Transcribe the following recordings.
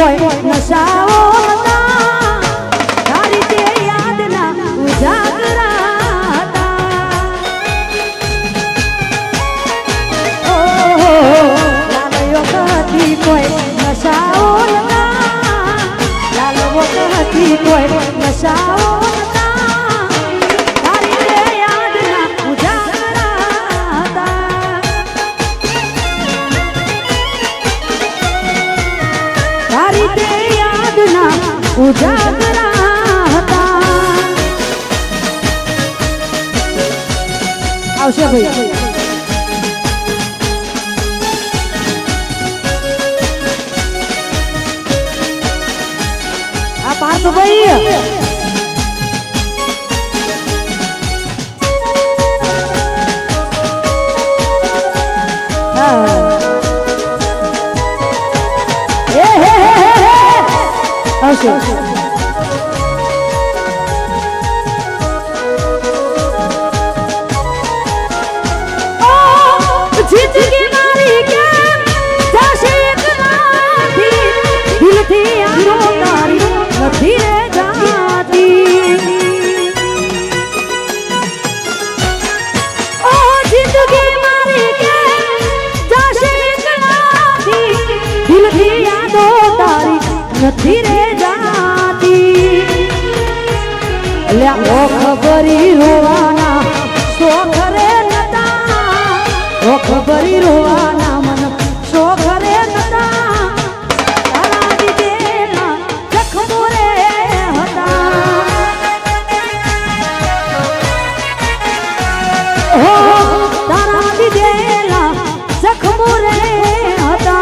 કોઈ નશાઓ હતા તારી તે યાદના ઉજાગરા હતા લાલયો કહેતી કોઈ નશાઓ હતા લાલવો કહેતી કોઈ નશાઓ ઉજાગરા હતા આવશે ભાઈ આ પાર્થ ભાઈ જિંદગી મારી કેમ જશે એકલાથી દિલથી આનો તારી નથી રે જાતી ઓ જિંદગી મારી કેમ જશે એકલાથી દિલથી આનો તારી નથી રે ઓ ખબરી રોવાના શોખ રે નતા ઓ ખબરી રોવાના મન શોખ રે નતા તારા દીદેલા જખમો રે હતા હો તારા દીદેલા જખમો રે હતા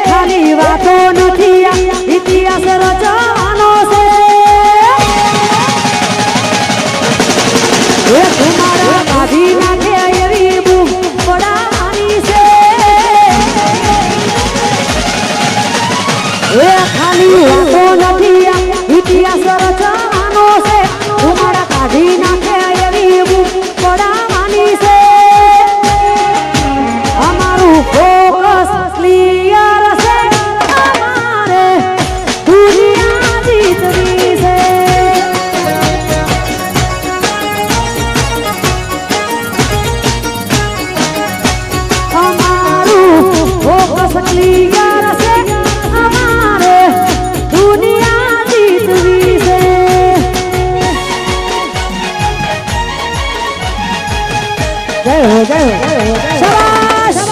ખાલી વાતો નથી ઇતિહાસ રચવાનો છે એ તમારા કાઢી નાખે એવી બૂમ પડાવાની છે એ ખાલી વાતો નથી ઇતિહાસ રચવાનો છે તમારા કાઢી નાખે એવી બૂમ પડાવાની છે અમારું ફોકસ ક્લિયર છે અમારે દુનિયા જીતવી છે અમારું ફોકસ ક્લિયર છે અમારે દુનિયા જીતવી છે જય હો જય હો શાબાશ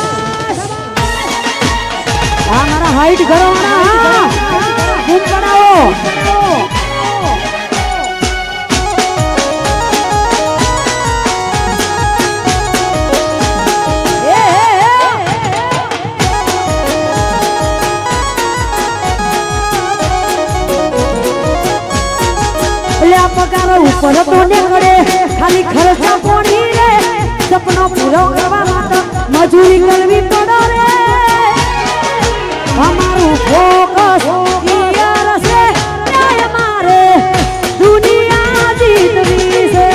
અમારા હાઈટ ઘરવાળા ખૂબ બનાવો પગાર ઉપર તો નીકળે ખાલી ખર્ચા પોણી રે સપનો પૂરો કરવા માટે મજૂરી કરવી પડે રે અમારું ફોકસ ક્લિયર છે અમારે દુનિયા જીતવી છે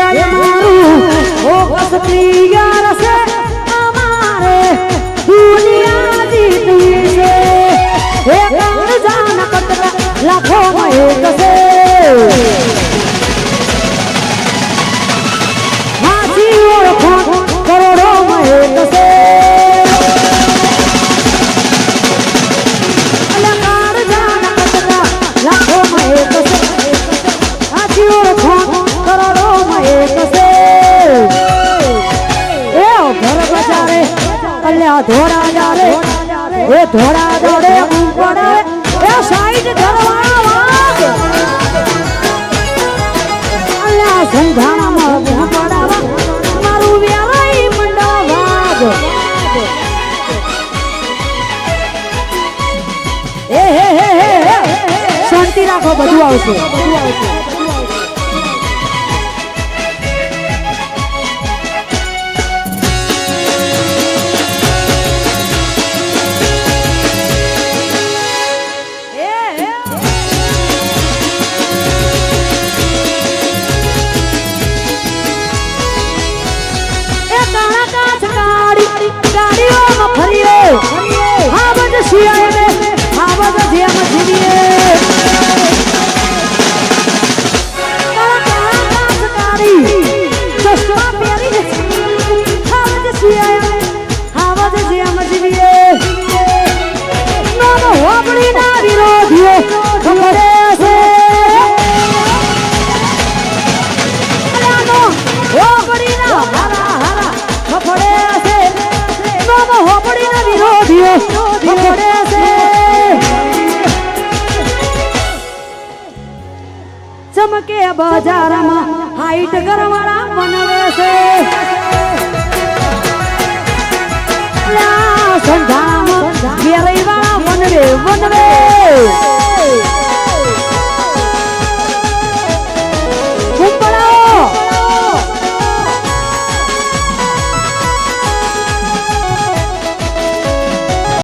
અમારું ફોકસ ક્લિયર છે અમારે દુનિયા જીતવી છે એક જાન કટરા લાખોમાં એક છે હાથી ઓળખો કરોડોમાં એક છે અલંકાર જાન કટરા લાખોમાં એક છે હાથી ઓળખો કરોડોમાં એક છે એ ઘર બજારે અલ્યા ધોરા જારે એ ધોરા દોડે પડે એ સાઈડ ધરવા સંધાણામાં બૂમ પડાવા મારું વેરાઈ મંડવાગ એ શાંતિ રાખો બધું આવશે ગાડીઓમાં ફરીએ હા બધ શિયાળે હા બધ જેમ જીવીએ ચશ્મા પહેરી હા બધ શિયાળે હા બધ જેમ જીવીએ નાનો હોબળીના વિરોધીઓ ખબરે છે નાનો હોબળીના હારા હારા ખબરે છે નાનો હોબળીના વિરોધીઓ ખબરે છે ચમકે બજારમાં હાઈટ કરવાના બનાવે છે સંધામાં ઘેરવાળા વનવે વનવે